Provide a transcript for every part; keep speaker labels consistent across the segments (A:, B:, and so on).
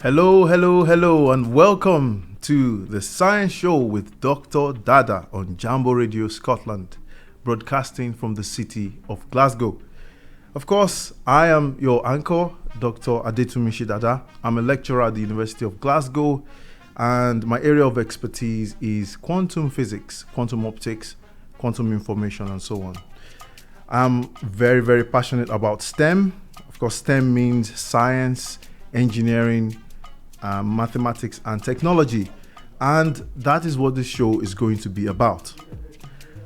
A: Hello, and welcome to the Science Show with Dr Dada on Jambo Radio, Scotland, broadcasting from the city of Glasgow. Of course, I am your anchor, Dr Adetunmise Dada. I'm a lecturer at the University of Glasgow, and my area of expertise is quantum physics, quantum optics, quantum information, and so on. I'm very, very passionate about STEM. Of course, STEM means science, engineering, mathematics, and technology. And that is what this show is going to be about.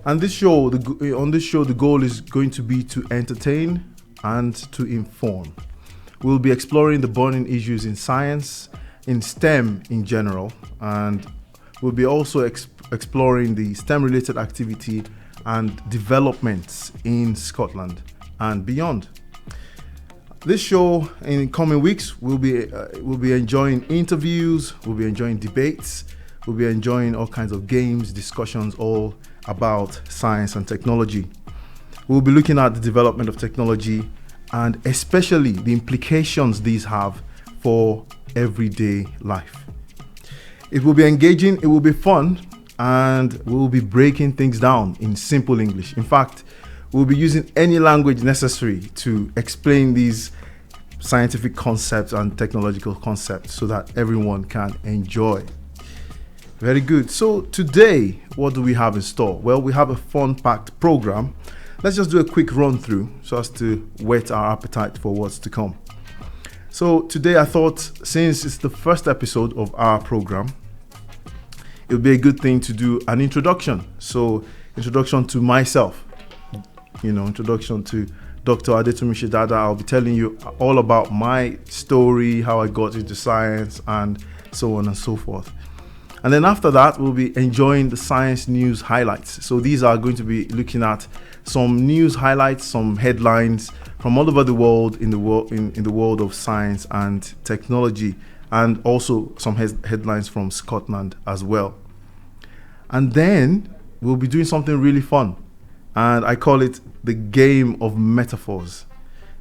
A: And on this show, the goal is going to be to entertain and to inform. We'll be exploring the burning issues in science, in STEM in general, and we'll be also exploring the STEM-related activity and developments in Scotland and beyond. This show in coming weeks we'll be enjoying interviews, we'll be enjoying debates, we'll be enjoying all kinds of games, discussions all about science and technology. We'll be looking at the development of technology and especially the implications these have for everyday life. It will be engaging, it will be fun, and we'll be breaking things down in simple English. In fact, we'll be using any language necessary to explain these scientific concepts and technological concepts so that everyone can enjoy. Very good. So today, what do we have in store? Well, we have a fun-packed program. Let's just do a quick run through so as to whet our appetite for what's to come. So today I thought, since it's the first episode of our program, it would be a good thing to do an introduction. So introduction to myself, introduction to Dr. Adetunmise Dada. I'll be telling you all about my story, how I got into science, and so on and so forth. And then after that, we'll be enjoying the science news highlights. So these are going to be looking at some news highlights, some headlines from all over the world in the world of science and technology, and also some headlines from Scotland as well. And then we'll be doing something really fun, and I call it the game of metaphors.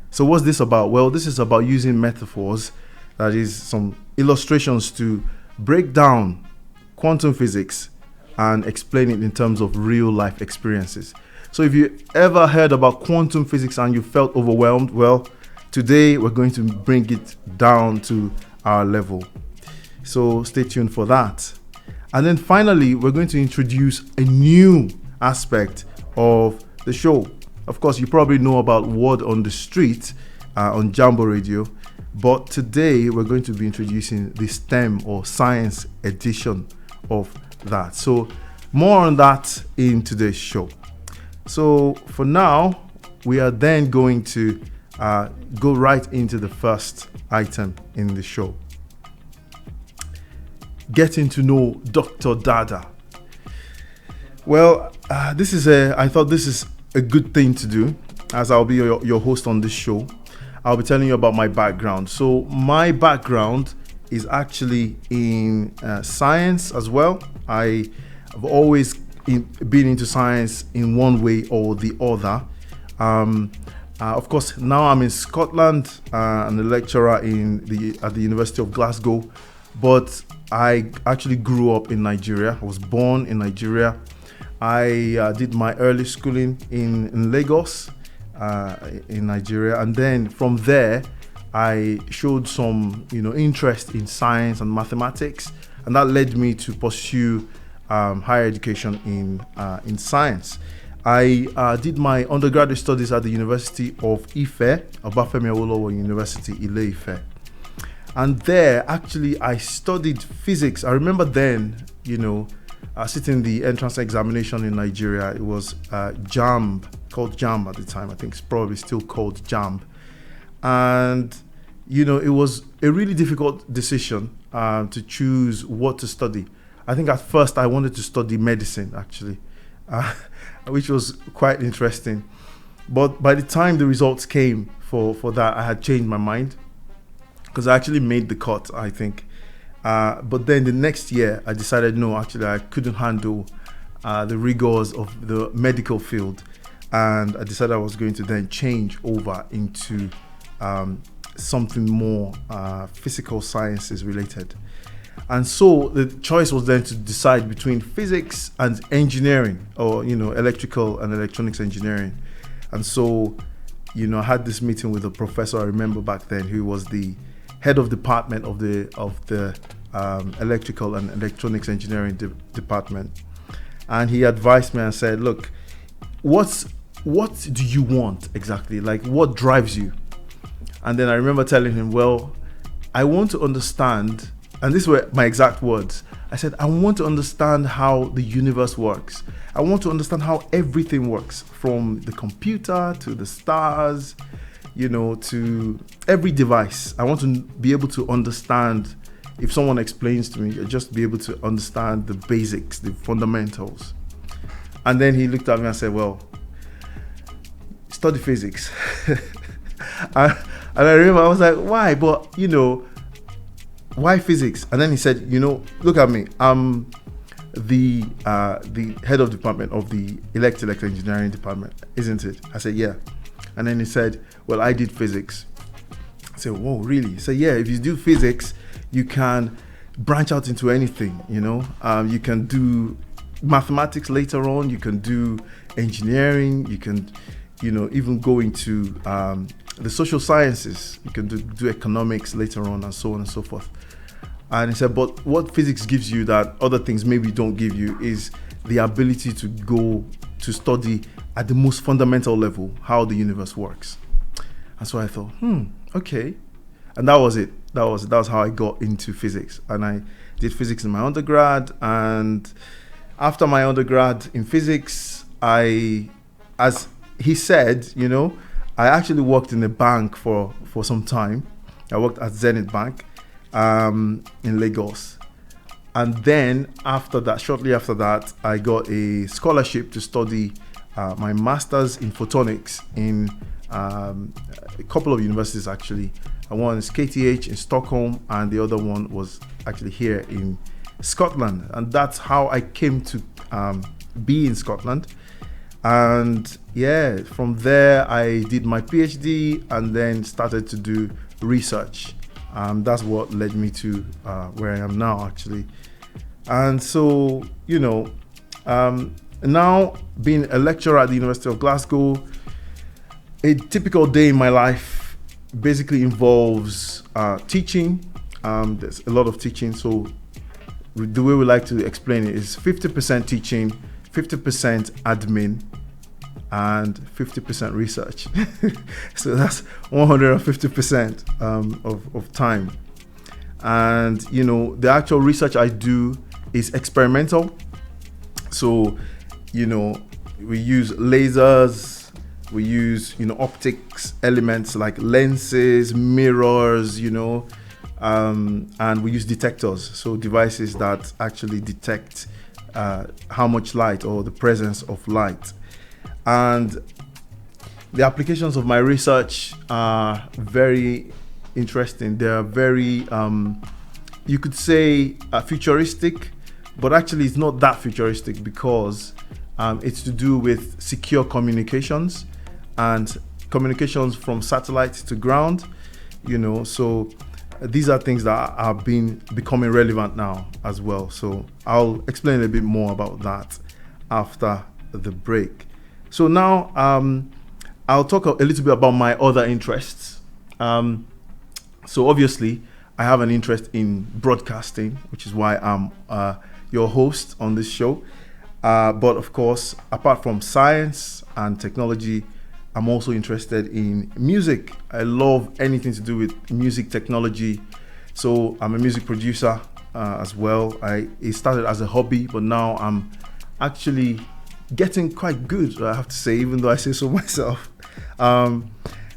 A: So what's this about? Well, this is about using metaphors, that is some illustrations, to break down quantum physics and explain it in terms of real life experiences. So if you ever heard about quantum physics and you felt overwhelmed, well, today we're going to bring it down to our level. So stay tuned for that. And then finally, we're going to introduce a new aspect of the show. Of course, you probably know about Word on the Street on Jambo Radio, but today we're going to be introducing the STEM or science edition of that. So more on that in today's show. So for now, we are then going to go right into the first item in the show. Getting to know Dr. Dada. Well, I thought this is a good thing to do, as I'll be your host on this show. I'll be telling you about my background. So my background is actually in science as well. I have always been into science in one way or the other. Of course, now I'm in Scotland and a lecturer at the University of Glasgow, but I actually grew up in Nigeria. I was born in Nigeria. I did my early schooling in Lagos, in Nigeria, and then from there I showed some interest in science and mathematics, and that led me to pursue higher education in science. I did my undergraduate studies at the University of Ife, Obafemi Awolowo University, Ile-Ife. And there, actually, I studied physics. I remember then, sitting the entrance examination in Nigeria. It was JAMB, called JAMB at the time. I think it's probably still called JAMB. And, it was a really difficult decision to choose what to study. I think at first I wanted to study medicine, actually, which was quite interesting. But by the time the results came for that, I had changed my mind, because I actually made the cut, I think. But then the next year, I decided, no, actually, I couldn't handle the rigors of the medical field. and I decided I was going to then change over into something more physical sciences related. And so the choice was then to decide between physics and engineering, or electrical and electronics engineering. And so I had this meeting with a professor I remember back then, who was the head of department of the electrical and electronics engineering department. And he advised me and said, look, what do you want exactly? Like, what drives you? And then I remember telling him, well, I want to understand, and these were my exact words. I said, I want to understand how the universe works. I want to understand how everything works, from the computer to the stars, to every device. I want to be able to understand, if someone explains to me, just be able to understand the basics, the fundamentals. And then he looked at me and said, well, study physics. And I remember I was like, why? But, why physics? And then he said, look at me. I'm the head of department of the electrical engineering department, isn't it? I said, yeah. And then he said, well, I did physics. I said, whoa, really? He said, yeah, if you do physics, you can branch out into anything, you can do mathematics later on, you can do engineering, you can, even go into the social sciences, you can do economics later on, and so on and so forth. And he said, but what physics gives you that other things maybe don't give you is the ability to go to study at the most fundamental level how the universe works. And so I thought, okay. And that was it. That was how I got into physics. And I did physics in my undergrad. And after my undergrad in physics, as he said, I actually worked in a bank for some time. I worked at Zenith Bank in Lagos. And then shortly after that, I got a scholarship to study my master's in photonics in a couple of universities, actually. One is KTH in Stockholm, and the other one was actually here in Scotland. And that's how I came to be in Scotland. And yeah, from there I did my PhD and then started to do research. That's what led me to where I am now, actually. And so, now being a lecturer at the University of Glasgow, a typical day in my life basically involves teaching. There's a lot of teaching. So the way we like to explain it is 50% teaching, 50% admin, and 50% research. So that's 150% of time. And the actual research I do is experimental. So we use lasers, we use optics elements like lenses, mirrors, and we use detectors, so devices that actually detect how much light or the presence of light. And the applications of my research are very interesting. They are very, you could say, futuristic, but actually it's not that futuristic because it's to do with secure communications and communications from satellite to ground, so these are things that are becoming relevant now as well. So I'll explain a bit more about that after the break. So now I'll talk a little bit about my other interests. So obviously I have an interest in broadcasting, which is why I'm your host on this show. But of course, apart from science and technology, I'm also interested in music. I love anything to do with music technology. So I'm a music producer as well. It started as a hobby, but now I'm actually getting quite good, I have to say, even though I say so myself.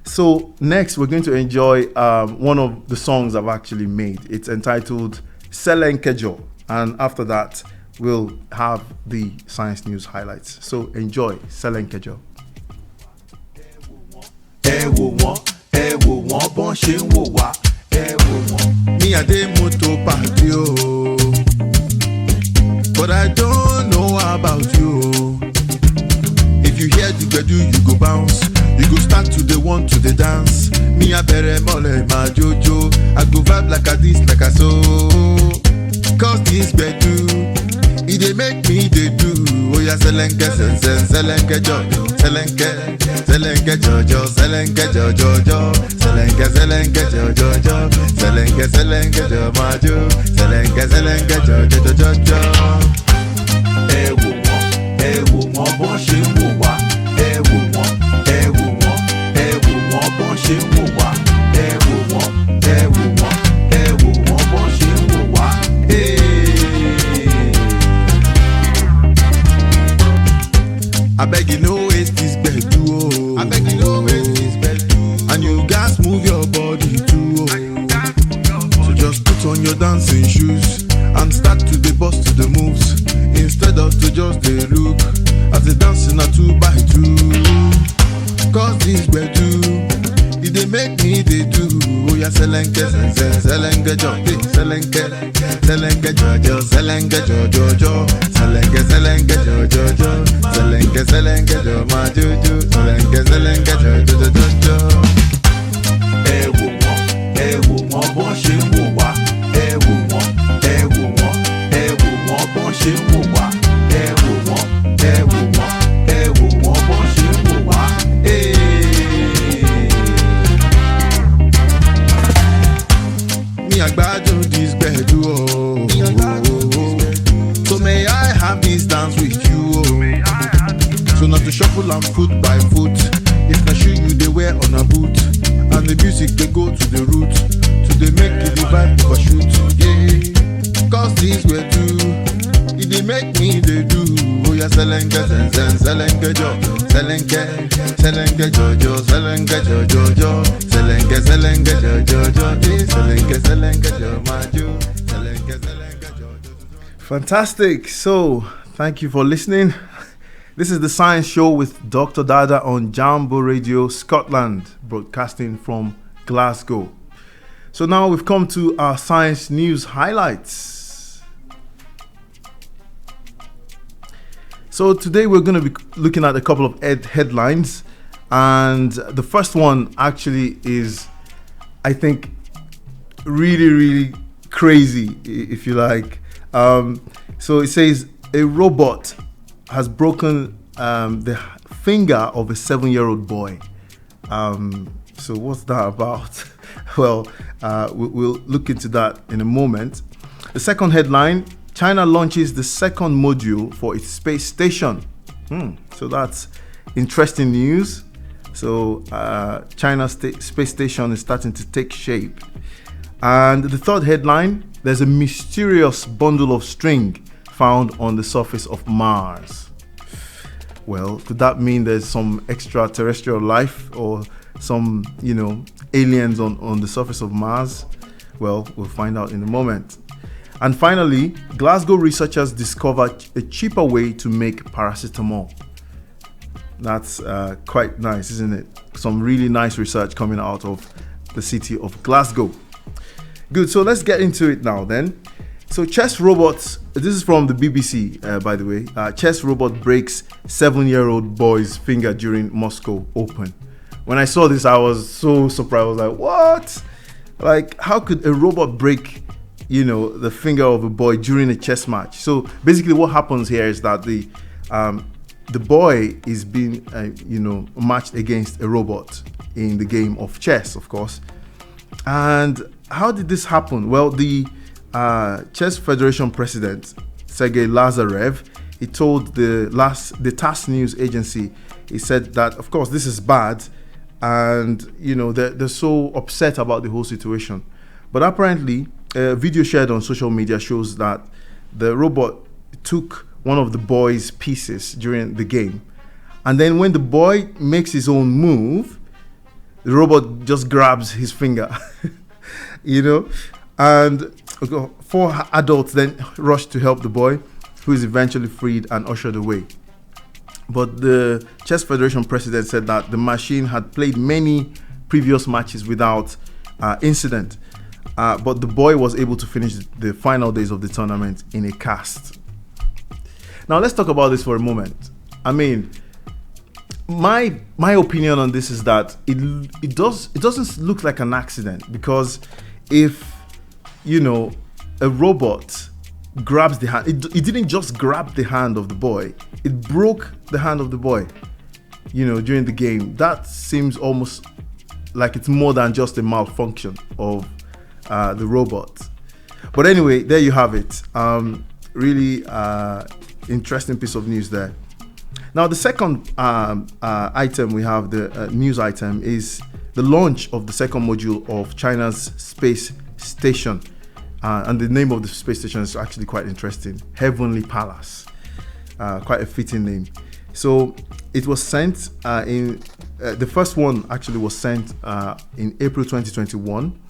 A: So next, we're going to enjoy one of the songs I've actually made. It's entitled Selenkejo. And after that, we'll have the science news highlights. So enjoy Selenkejo.
B: Me a dey moto party oh, but I don't know about you. If you hear the gbedu, you go bounce. You go start to the one to the dance. Me a bere mole ma jojo. I go vibe like a this, like a so. Cause this gbedu, it dey make me dey do. Oh yeah, selenke selenke jojo, selenke jojo, selenke jojo, selenke jojo, selenke jojo majo, selenke jojo. Ẹ wò wọ́n bó ṣe ń wò wá. Ẹ wò wọ́n bó ṣe ń wò wá. Ẹ wò wọ́n bó ṣe ń wò wá. I beg you no waste this gbedu, oh. I beg you no waste this gbedu. And you gats move your body too, oh. So just put on your dancing shoes and start to the bust to the moves instead of to just the look as the dancing a 2x2. Cause this gbedu, it dey make me dey do. Oh yeah, selenke jojo, selenke jojo, selenke jojo, selenke jojo, selenke jojo ma jojo, selenke jojo. Ẹ wò wọ́n bó ṣe ń wò wá. Ẹ wò wọ́n bó ṣe ń wò wá. Ẹ wò wọ́n bó ṣe ń wò wá. Me agbadun this gbedu, oh. So may I have this dance with you, oh. So not to shuffle and foot by foot. If na shoe you dey wear on a boot, and the music dey go to the root, to dey make it the vibe overshoot, yeah. Cause this gbedu, it dey make me dey do. Oh yeah, selenke jojo, selenke jojo, selenke jojo, selenke jojo, selenke majo, selenke jojo.
A: Fantastic. So, thank you for listening. This is the Science Show with Dr. Dada on Jambo Radio, Scotland, broadcasting from Glasgow. So now we've come to our science news highlights. So today we're going to be looking at a couple of headlines, and the first one actually is, I think, really crazy, if you like. So it says a robot has broken the finger of a 7-year-old boy. So what's that about? Well, we'll look into that in a moment. The second headline: China launches the second module for its space station. So that's interesting news. So China's space station is starting to take shape. And the third headline: there's a mysterious bundle of string found on the surface of Mars. Well, could that mean there's some extraterrestrial life or some, aliens on the surface of Mars? Well, we'll find out in a moment. And finally, Glasgow researchers discovered a cheaper way to make paracetamol. That's quite nice, isn't it? Some really nice research coming out of the city of Glasgow. Good, so let's get into it now then. So chess robots, this is from the BBC, by the way. Chess robot breaks 7-year-old boy's finger during Moscow Open. When I saw this, I was so surprised. I was like, what? Like, how could a robot break, the finger of a boy during a chess match? So basically what happens here is that the boy is being, matched against a robot in the game of chess, of course. And how did this happen? Well, the Chess Federation president, Sergei Lazarev, he told the TASS news agency, he said that, of course, this is bad, and, they're so upset about the whole situation. But apparently, a video shared on social media shows that the robot took one of the boy's pieces during the game. And then when the boy makes his own move, the robot just grabs his finger, and 4 adults then rushed to help the boy, who is eventually freed and ushered away. But the Chess Federation president said that the machine had played many previous matches without incident, but the boy was able to finish the final days of the tournament in a cast. Now let's talk about this for a moment. I mean, my opinion on this is that it doesn't look like an accident, because if a robot grabs the hand, it didn't just grab the hand of the boy, it broke the hand of the boy during the game. That seems almost like it's more than just a malfunction of the robot. But anyway, there you have it. Really interesting piece of news there. Now, the second item we have, the news item, is the launch of the second module of China's space station. And the name of the space station is actually quite interesting. Heavenly Palace. Quite a fitting name. So it was sent the first one actually was sent in April 2021.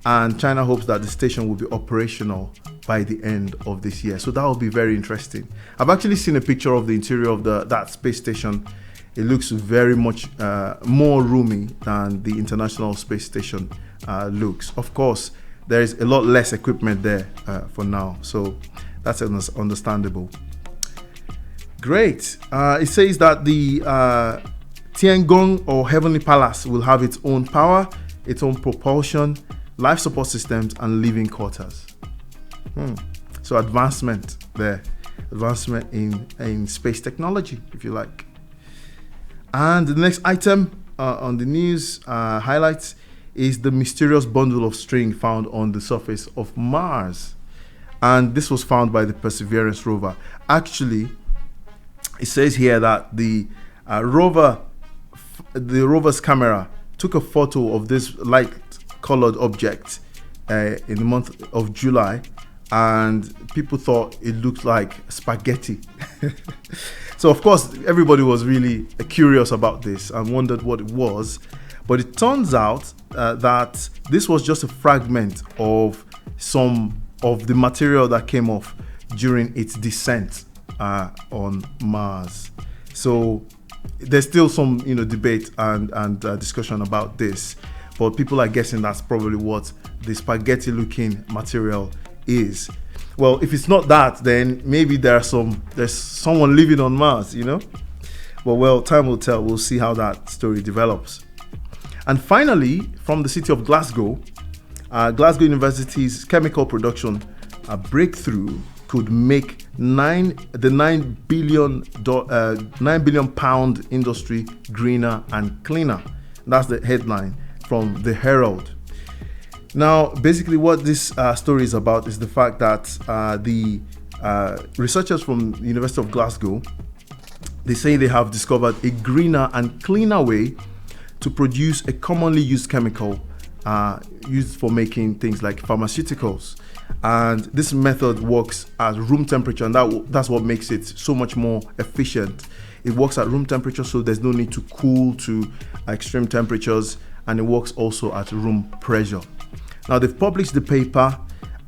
A: And China hopes that the station will be operational by the end of this year. So that will be very interesting. I've actually seen a picture of the interior of that space station. It looks very much more roomy than the International Space Station looks. Of course, there is a lot less equipment there for now. So that's understandable. Great. It says that the Tiangong, or Heavenly Palace, will have its own power, its own propulsion, life support systems, and living quarters. So advancement there. Advancement in space technology, if you like. And the next item on the news highlights is the mysterious bundle of string found on the surface of Mars. And this was found by the Perseverance rover. Actually, it says here that the rover's camera took a photo of this light-colored object in the month of July, and people thought it looked like spaghetti. So of course everybody was really curious about this and wondered what it was, but it turns out that this was just a fragment of some of the material that came off during its descent on Mars. So there's still some debate and discussion about this, but people are guessing that's probably what the spaghetti looking material is. Well, if it's not that, then maybe there's someone living on Mars, But well, time will tell. We'll see how that story develops. And finally, from the city of Glasgow, Glasgow University's chemical production breakthrough could make the £9 billion pound industry greener and cleaner. That's the headline from the Herald. Now, basically what this story is about is the fact that the researchers from the University of Glasgow, they say they have discovered a greener and cleaner way to produce a commonly used chemical used for making things like pharmaceuticals. And this method works at room temperature, and that's what makes it so much more efficient. It works at room temperature, so there's no need to cool to extreme temperatures, and it works also at room pressure. Now, they've published the paper,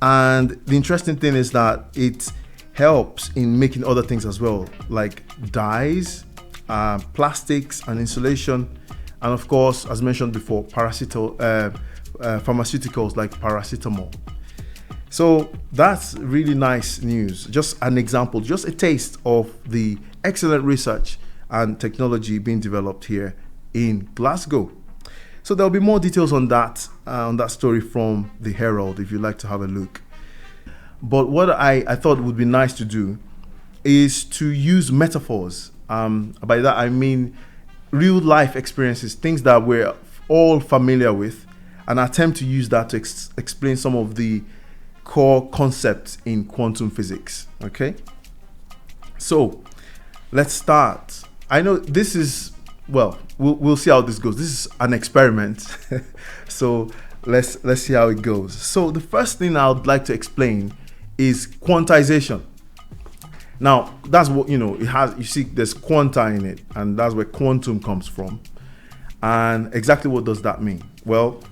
A: and the interesting thing is that it helps in making other things as well, like dyes, plastics, and insulation, and of course, as mentioned before, pharmaceuticals like paracetamol. So that's really nice news. Just an example, just a taste of the excellent research and technology being developed here in Glasgow. So there'll be more details on that story from the Herald if you'd like to have a look. But what I thought would be nice to do is to use metaphors. By that I mean real life experiences, things that we're all familiar with, and attempt to use that to explain some of the core concepts in quantum physics. Okay, so let's start. I know this is, well, we'll see how this goes. This is an experiment. So let's see how it goes. So the first thing I would like to explain is quantization. Now, that's what, it has, you see there's quanta in it, and that's where quantum comes from. And exactly what does that mean? Well,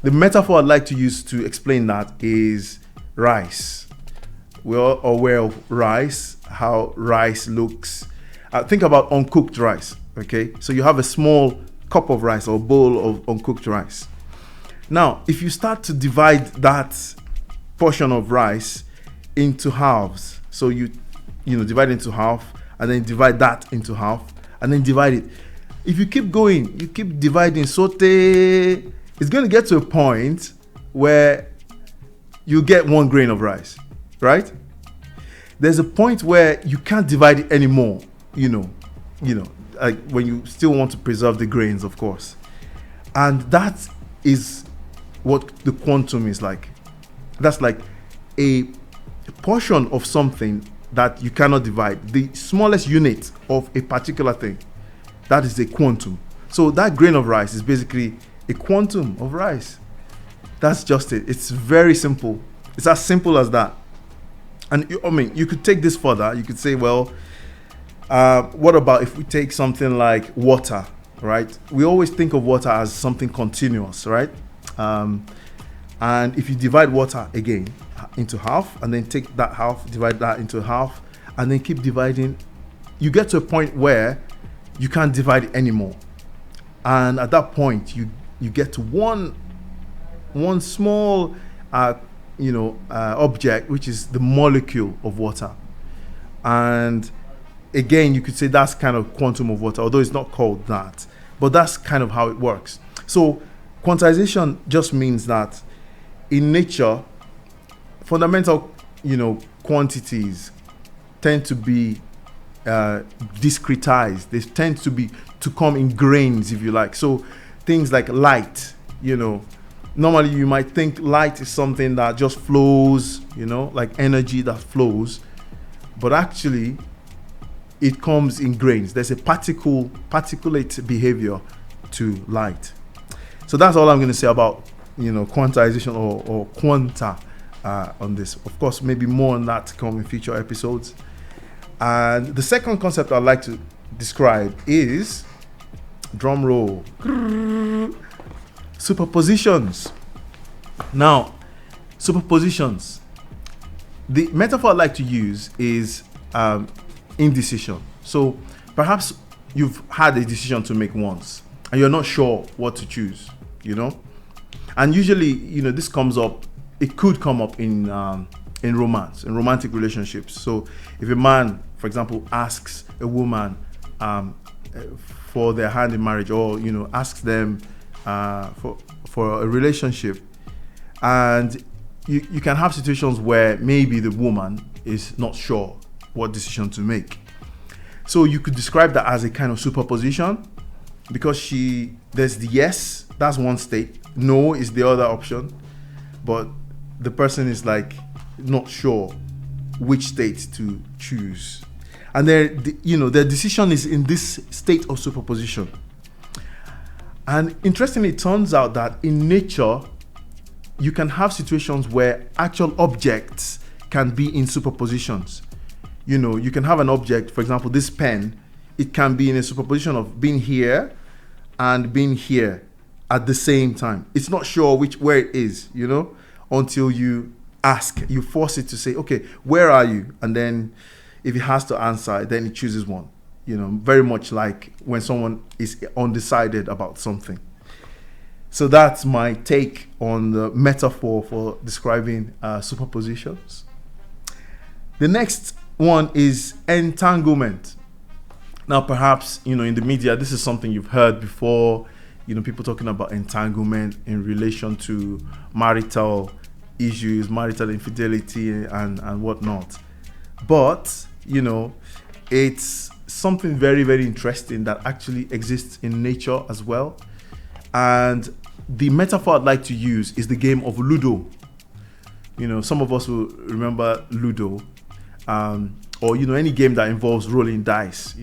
A: the metaphor I'd like to use to explain that is rice. We're all aware of rice, how rice looks. Think about uncooked rice, okay? So you have a small cup of rice or bowl of uncooked rice. Now, if you start to divide that portion of rice into halves, so you divide into half, and then divide that into half, and then divide it. if you keep going, you keep dividing, it's going to get to a point where you get 1 grain of rice, right? There's a point where you can't divide it anymore, like when you still want to preserve the grains, of course. And that is what the quantum is like. That's like a portion of something that you cannot divide. The smallest unit of a particular thing, that is a quantum. So that grain of rice is basically a quantum of rice. That's just it. It's very simple. It's as simple as that. And you could take this further. You could say, well, what about if we take something like water, right? We always think of water as something continuous, right? And if you divide water again into half, and then take that half, divide that into half, and then keep dividing, you get to a point where you can't divide it anymore. And at that point, you get to one small object, which is the molecule of water. And again, you could say that's kind of quantum of water, although it's not called that, but that's kind of how it works. So quantization just means that in nature, fundamental quantities tend to be discretized. They tend to come in grains, if you like. So things like light, normally you might think light is something that just flows, like energy that flows, but actually it comes in grains. There's a particulate behavior to light. So that's all I'm going to say about quantization or quanta on this. Of course, maybe more on that to come in future episodes. And the second concept I'd like to describe is, drum roll, superpositions. Now, superpositions. The metaphor I'd like to use is indecision. So perhaps you've had a decision to make once and you're not sure what to choose, and usually this comes up, it could come up in romance, in romantic relationships. So if a man, for example, asks a woman for their hand in marriage, or asks them for a relationship, and you can have situations where maybe the woman is not sure what decision to make. So you could describe that as a kind of superposition, because there's the yes, that's one state, no is the other option, but the person is like not sure which state to choose, and their decision is in this state of superposition. And interestingly, it turns out that in nature you can have situations where actual objects can be in superpositions. You can have an object, for example, this pen, it can be in a superposition of being here and being here at the same time. It's not sure where it is, until you ask, you force it to say, okay, where are you? And then if it has to answer, then it chooses one, very much like when someone is undecided about something. So that's my take on the metaphor for describing superpositions. The next one is entanglement. Now, perhaps, in the media, this is something you've heard before, people talking about entanglement in relation to marital issues, marital infidelity and whatnot. But, it's something very, very interesting that actually exists in nature as well. And the metaphor I'd like to use is the game of Ludo. Some of us will remember Ludo, or any game that involves rolling dice.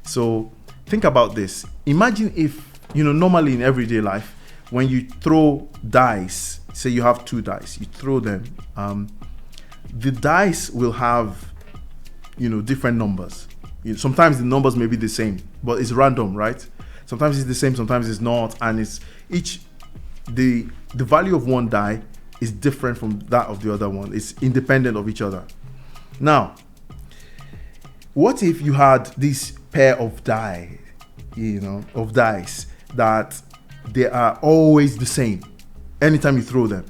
A: So think about this. Imagine if normally in everyday life, when you throw dice, say you have 2 dice, you throw them, the dice will have different numbers. Sometimes the numbers may be the same, but it's random, right? Sometimes it's the same, sometimes it's not, and it's the value of one die is different from that of the other one. It's independent of each other. Now, what if you had this pair of dice that they are always the same anytime you throw them?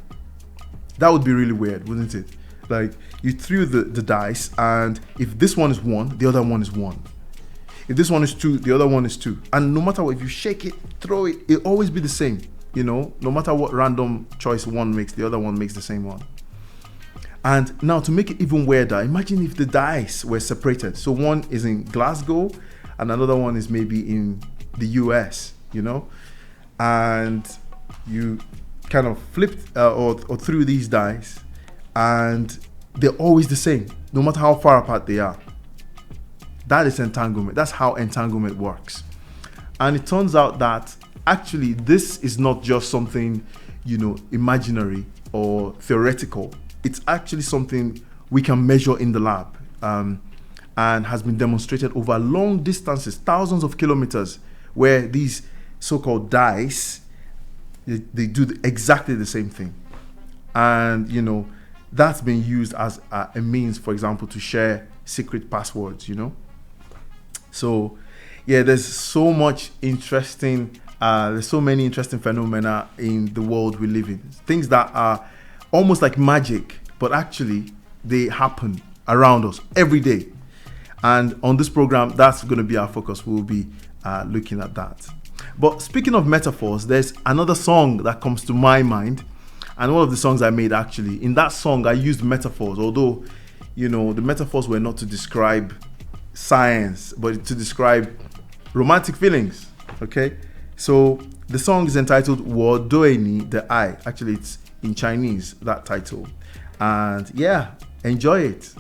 A: That would be really weird, wouldn't it? Like, you threw the dice, and if this one is 1, the other one is 1. If this one is 2, the other one is 2. And no matter what, if you shake it, throw it, it'll always be the same. You know, no matter what random choice one makes, the other one makes the same one. And now to make it even weirder, imagine if the dice were separated. So one is in Glasgow and another one is maybe in the US, you know, and you kind of flipped or threw these dice and they're always the same, no matter how far apart they are. That is entanglement. That's how entanglement works. And it turns out that actually this is not just something, you know, imaginary or theoretical. It's actually something we can measure in the lab, and has been demonstrated over long distances, thousands of kilometers, where these so-called dice, they do exactly the same thing. And, you know, that's been used as a means, for example, to share secret passwords, you know. So, yeah, there's so much interesting, there's so many interesting phenomena in the world we live in. Things that are almost like magic, but actually they happen around us every day. And on this program, that's going to be our focus. We'll be looking at that. But speaking of metaphors, there's another song that comes to my mind. And one of the songs I made, actually, in that song, I used metaphors, although, you know, the metaphors were not to describe science, but to describe romantic feelings. Okay? So the song is entitled Wo Doi Ni De Ai. Actually, it's in Chinese, that title. And yeah, enjoy it.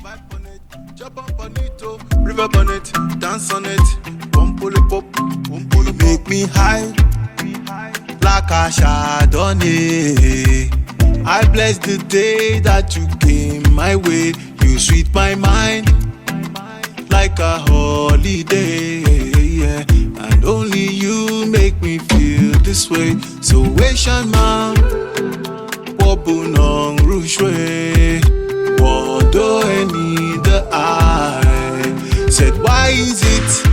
B: Vibe on it, jump up on it, oh, reverb on it, dance on it, one pull it pop, one pull it make me high, like a Chardonnay. I bless the day that you came my way. You sweet my mind, like a holiday, yeah. And only you make me feel this way. So Asian man, Wobunong Rushwe, Wodo any the eye. Said, why is it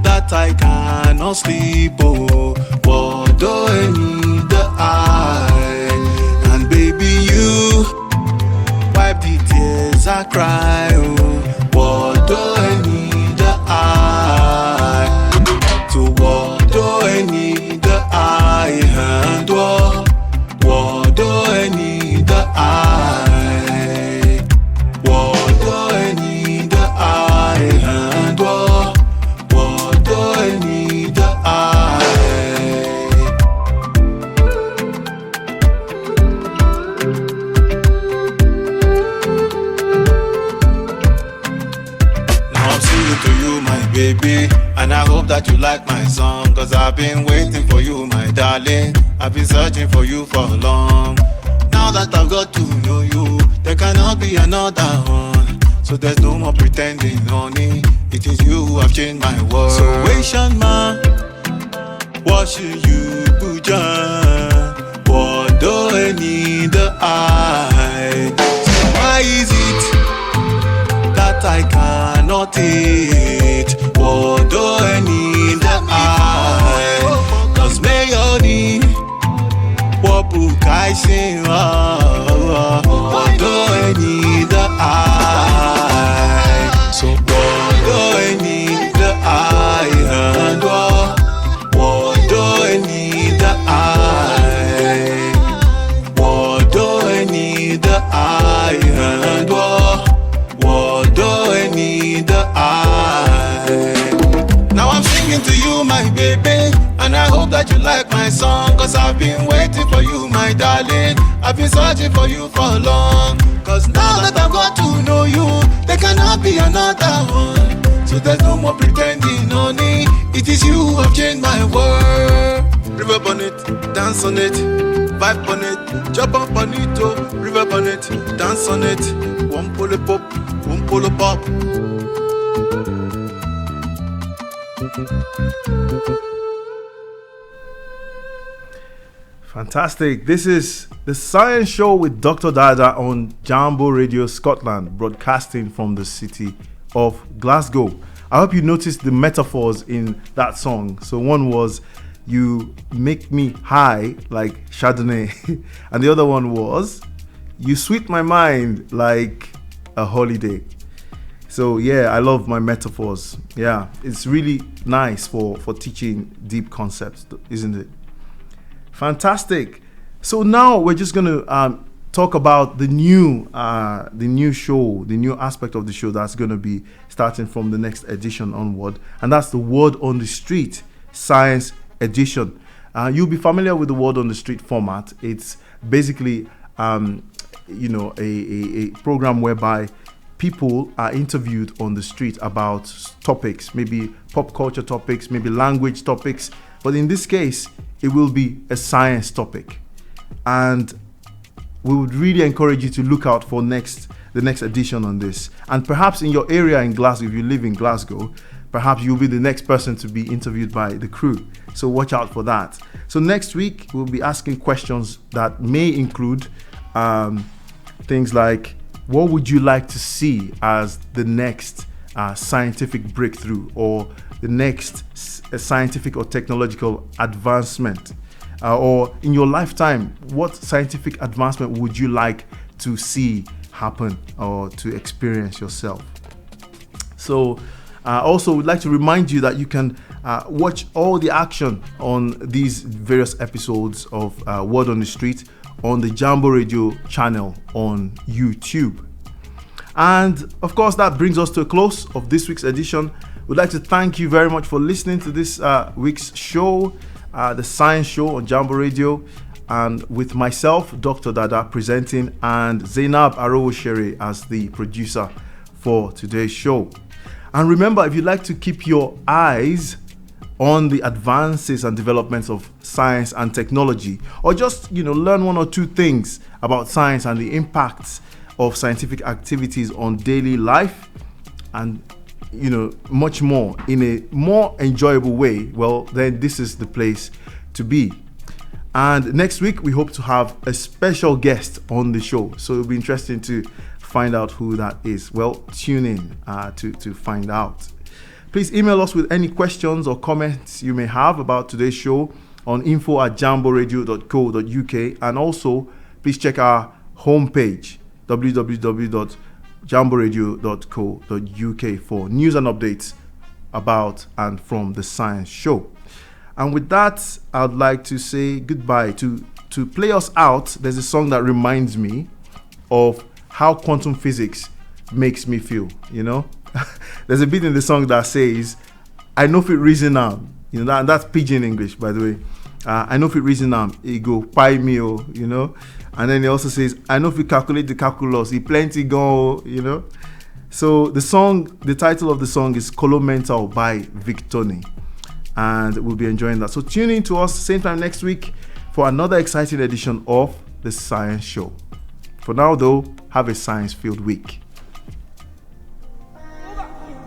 B: that I cannot sleep? Oh, Wodo any the eye. And baby, you wipe the tears I cry. Oh, Wodo any the eye. To Wodo any the eye. And Wodo any the eye. Wodo any the eye. And Wodo any the eye. Now I'm singing to you, my baby, and I hope that you like my song, cause I've been waiting for you, my darling. I've been searching for you for long. Now that I've got to know you, there cannot be another one. So there's no more pretending, honey. It is you who have changed my world. So Asian man, what should you puja? What do I need the eye? So why is it that I cannot eat? What do I need the eye? Cause mayoni Wabu kai sing, what do I need the eye? So what do I need the eye? And what do I need the eye? What do I need the eye? And what do I need the eye? Now I'm singing to you, my baby, and I hope that you like my song, cause I've been waiting for you, my darling. I've been searching for you for long. Cause now that I've got to know you, there cannot be another one. So there's no more pretending, honey. It is you who have changed my world. Reverb on it, dance on it, vibe on it, jump up on it, oh. Reverb on it, dance on it, one pull it pop, one pull it pop.
A: Fantastic. This is the Science Show with Dr Dada on Jambo Radio Scotland, broadcasting from the city of Glasgow. I hope you noticed the metaphors in that song. So one was, you make me high like Chardonnay, and the other one was, you sweet my mind like a holiday. So yeah, I love my metaphors. Yeah, it's really nice for teaching deep concepts, isn't it? Fantastic. So now we're just going to talk about the new show, the new aspect of the show that's going to be starting from the next edition onward, and that's the Word on the Street Science Edition. You'll be familiar with the Word on the Street format. It's basically a program whereby people are interviewed on the street about topics, maybe pop culture topics, maybe language topics, but in this case it will be a science topic. And we would really encourage you to look out for the next edition on this. And perhaps in your area in Glasgow, if you live in Glasgow, perhaps you'll be the next person to be interviewed by the crew. So watch out for that. So next week, we'll be asking questions that may include things like, what would you like to see as the next scientific breakthrough, or the next scientific or technological advancement? Or in your lifetime, what scientific advancement would you like to see happen or to experience yourself? So also we'd like to remind you that you can watch all the action on these various episodes of Word on the Street on the Jambo Radio channel on YouTube. And of course, that brings us to a close of this week's edition. We'd like to thank you very much for listening to this week's show, the Science Show on Jambo Radio, and with myself, Dr Dada, presenting, and Zainab Arowoshere as the producer for today's show. And remember, if you'd like to keep your eyes on the advances and developments of science and technology, or just learn one or two things about science and the impacts of scientific activities on daily life, and much more in a more enjoyable way, well, then this is the place to be. And next week we hope to have a special guest on the show, so it'll be interesting to find out who that is. Well, tune in to find out. Please email us with any questions or comments you may have about today's show on info@jamboradio.co.uk, and also please check our homepage www.jamboradio.co.uk for news and updates about and from the Science Show. And with that, I'd like to say goodbye. To play us out, there's a song that reminds me of how quantum physics makes me feel. There's a bit in the song that says, I know if it reason now, that's pidgin English, by the way. I know if it reason now, it go pie me, and then he also says, I know if you calculate the calculus, it plenty go, So the title of the song is Colo Mental by Victoni, and we'll be enjoying that. So tune in to us same time next week for another exciting edition of the Science Show. For now though, have a science-filled week.